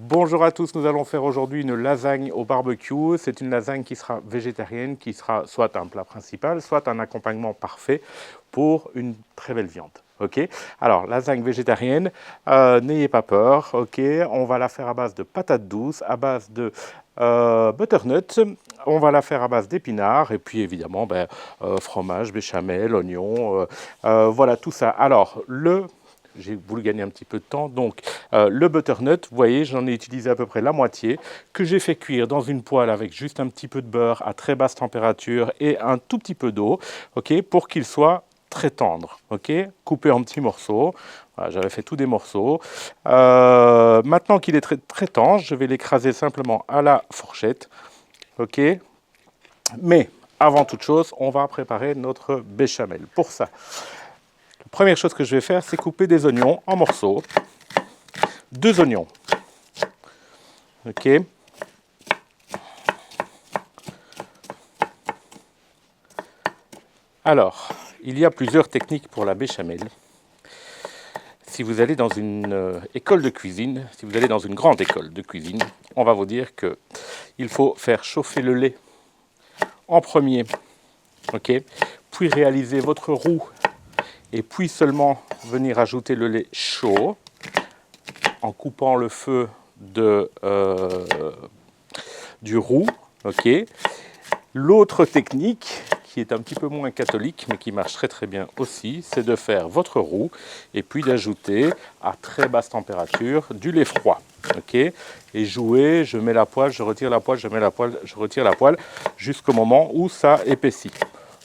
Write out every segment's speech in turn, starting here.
Bonjour à tous, nous allons faire aujourd'hui une lasagne au barbecue. C'est une lasagne qui sera végétarienne, qui sera soit un plat principal, soit un accompagnement parfait pour une très belle viande. Ok. Alors, lasagne végétarienne, n'ayez pas peur. Ok. On va la faire à base de patates douces, à base de butternut. On va la faire à base d'épinards et puis évidemment fromage, béchamel, oignon, voilà tout ça. Alors, j'ai voulu gagner un petit peu de temps. Donc, le butternut, vous voyez, j'en ai utilisé à peu près la moitié, que j'ai fait cuire dans une poêle avec juste un petit peu de beurre à très basse température et un tout petit peu d'eau, ok, pour qu'il soit très tendre, ok, coupé en petits morceaux. Voilà, j'avais fait tous des morceaux. Maintenant qu'il est très, très tendre, je vais l'écraser simplement à la fourchette, ok. Mais avant toute chose, on va préparer notre béchamel. Pour ça, la première chose que je vais faire, c'est couper des oignons en morceaux. 2 oignons. Ok. Alors, il y a plusieurs techniques pour la béchamel. Si vous allez dans une école de cuisine, si vous allez dans une grande école de cuisine, on va vous dire que il faut faire chauffer le lait en premier, ok, puis réaliser votre roux et puis seulement venir ajouter le lait chaud en coupant le feu du roux, ok. L'autre technique, qui est un petit peu moins catholique, mais qui marche très très bien aussi, c'est de faire votre roux et puis d'ajouter à très basse température du lait froid. Ok, et jouer, je mets la poêle, je retire la poêle, je mets la poêle, je retire la poêle, jusqu'au moment où ça épaissit.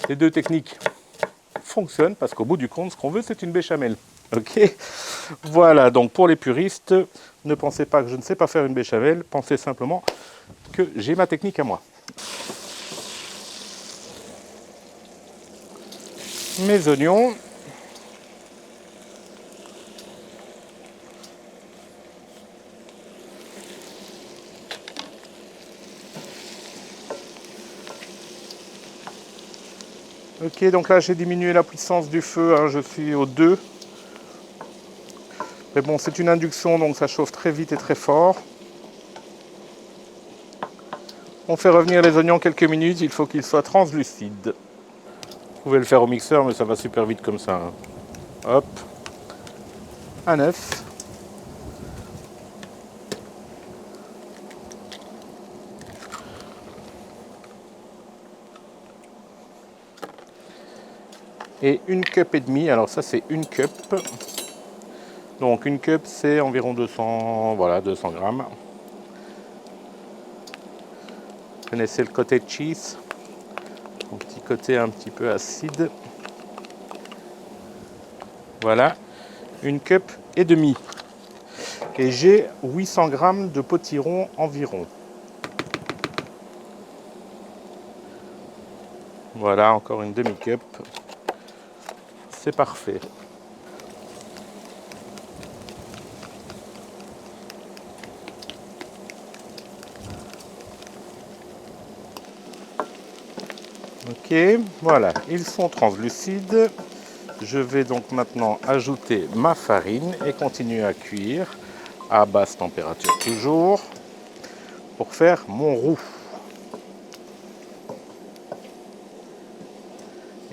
Les deux techniques fonctionnent parce qu'au bout du compte, ce qu'on veut, c'est une béchamel. Ok, voilà, donc pour les puristes, ne pensez pas que je ne sais pas faire une béchamel, pensez simplement que j'ai ma technique à moi. Mes oignons. Ok, donc là j'ai diminué la puissance du feu, hein, je suis au 2. Mais bon, c'est une induction, donc ça chauffe très vite et très fort. On fait revenir les oignons quelques minutes, il faut qu'ils soient translucides. Vous pouvez le faire au mixeur, mais ça va super vite comme ça. Hein. Hop, un œuf. Et une cup et demie, alors ça c'est une cup. Donc une cup c'est environ 200, voilà, 200 grammes. Vous connaissez le cottage cheese, un petit côté un petit peu acide. Voilà, une cup et demie. Et j'ai 800 grammes de potiron environ. Voilà, encore une demi-cup. C'est parfait. Ok, voilà, ils sont translucides. Je vais donc maintenant ajouter ma farine et continuer à cuire à basse température toujours pour faire mon roux.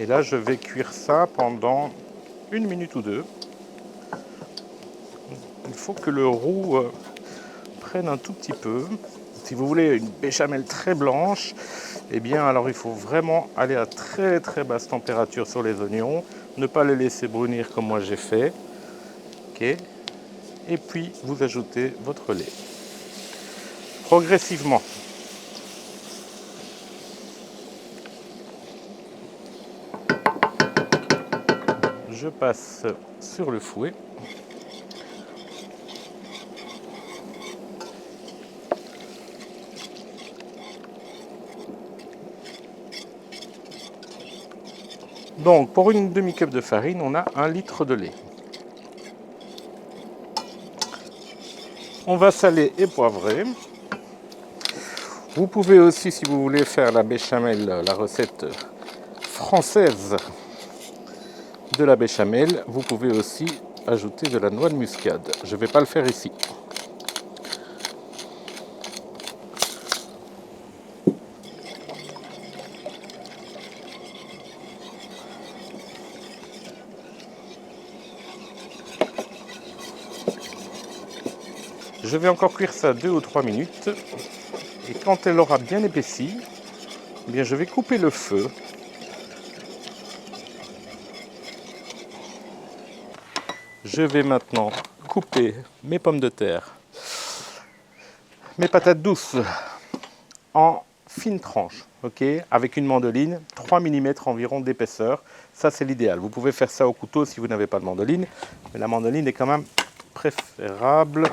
Et là, je vais cuire ça pendant 1 minute ou 2. Il faut que le roux prenne un tout petit peu. Si vous voulez une béchamel très blanche, eh bien alors il faut vraiment aller à très très basse température sur les oignons, ne pas les laisser brunir comme moi j'ai fait. Ok. Et puis vous ajoutez votre lait. Progressivement. Je passe sur le fouet. Donc pour une demi-cup de farine, on a 1 litre de lait. On va saler et poivrer. Vous pouvez aussi, si vous voulez faire la béchamel, la recette française de la béchamel, vous pouvez aussi ajouter de la noix de muscade. Je ne vais pas le faire ici. Je vais encore cuire ça 2 ou 3 minutes. Et quand elle aura bien épaissi, eh bien je vais couper le feu. Je vais maintenant couper mes pommes de terre, mes patates douces en fines tranches, ok, avec une mandoline, 3 mm environ d'épaisseur. Ça, c'est l'idéal. Vous pouvez faire ça au couteau si vous n'avez pas de mandoline, mais la mandoline est quand même préférable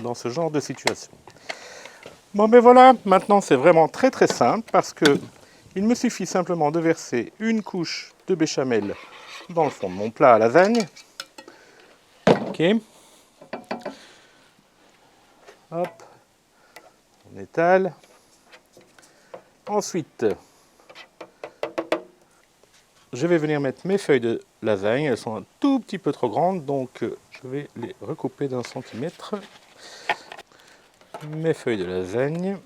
dans ce genre de situation. Bon, ben voilà, maintenant c'est vraiment très très simple parce que il me suffit simplement de verser une couche de béchamel dans le fond de mon plat à lasagne. Ok. Hop, on étale. Ensuite, je vais venir mettre mes feuilles de lasagne. Elles sont un tout petit peu trop grandes, donc je vais les recouper d'1 centimètre. Mes feuilles de lasagne.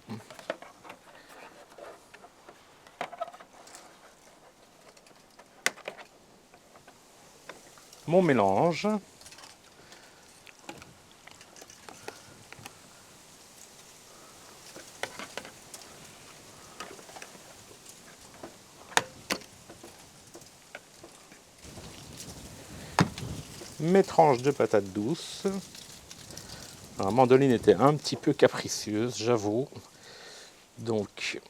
Mon mélange. Mes tranches de patates douces. La mandoline était un petit peu capricieuse, j'avoue. Donc,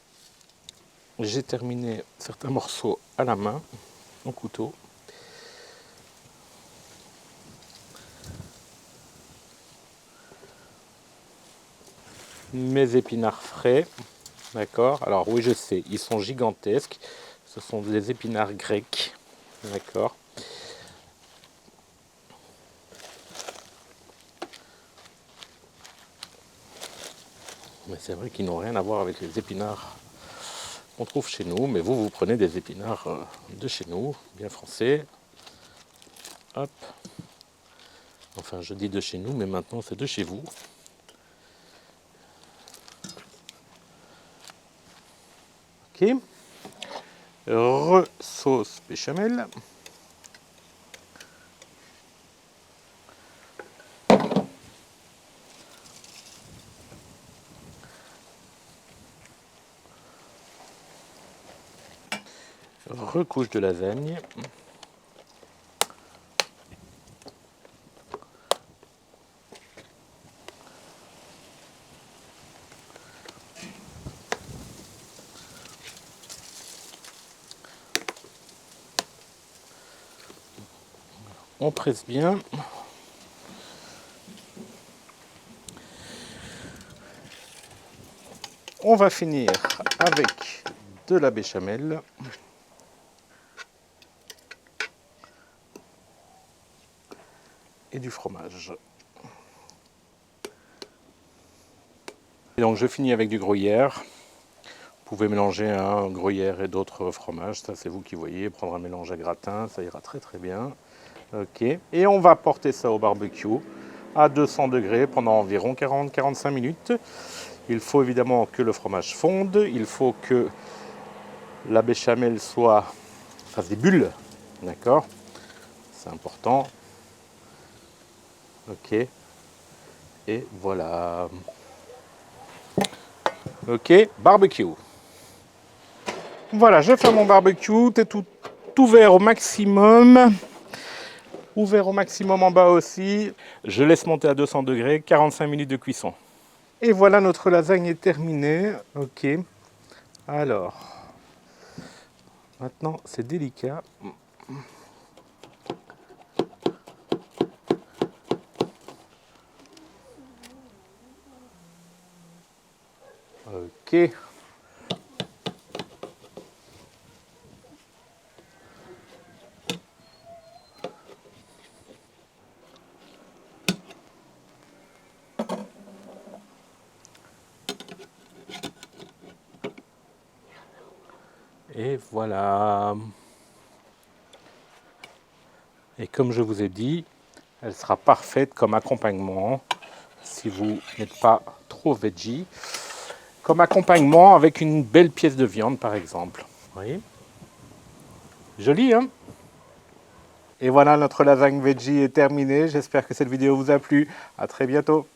j'ai terminé certains morceaux à la main, au couteau. Mes épinards frais, d'accord. Alors oui, je sais, ils sont gigantesques. Ce sont des épinards grecs, d'accord. Mais c'est vrai qu'ils n'ont rien à voir avec les épinards qu'on trouve chez nous. Mais vous prenez des épinards de chez nous, bien français. Hop. Enfin, je dis de chez nous, mais maintenant c'est de chez vous. Ok. Re-sauce béchamel. Recouche de lasagne. On presse bien. On va finir avec de la béchamel. Et du fromage. Et donc je finis avec du gruyère. Vous pouvez mélanger un gruyère et d'autres fromages, ça c'est vous qui voyez. Prendre un mélange à gratin, ça ira très très bien. Ok. Et on va porter ça au barbecue à 200 degrés pendant environ 40-45 minutes. Il faut évidemment que le fromage fonde, il faut que la béchamel fasse des bulles, d'accord? C'est important. Ok. Et voilà. Ok, barbecue. Voilà, je fais mon barbecue, c'est tout ouvert au maximum. Ouvert au maximum en bas aussi. Je laisse monter à 200 degrés, 45 minutes de cuisson. Et voilà, notre lasagne est terminée. Ok. Alors, maintenant, c'est délicat. Ok. Et voilà. Et comme je vous ai dit, elle sera parfaite comme accompagnement si vous n'êtes pas trop veggie. Comme accompagnement avec une belle pièce de viande par exemple. Vous voyez? Joli, hein? Et voilà, notre lasagne veggie est terminée. J'espère que cette vidéo vous a plu. À très bientôt.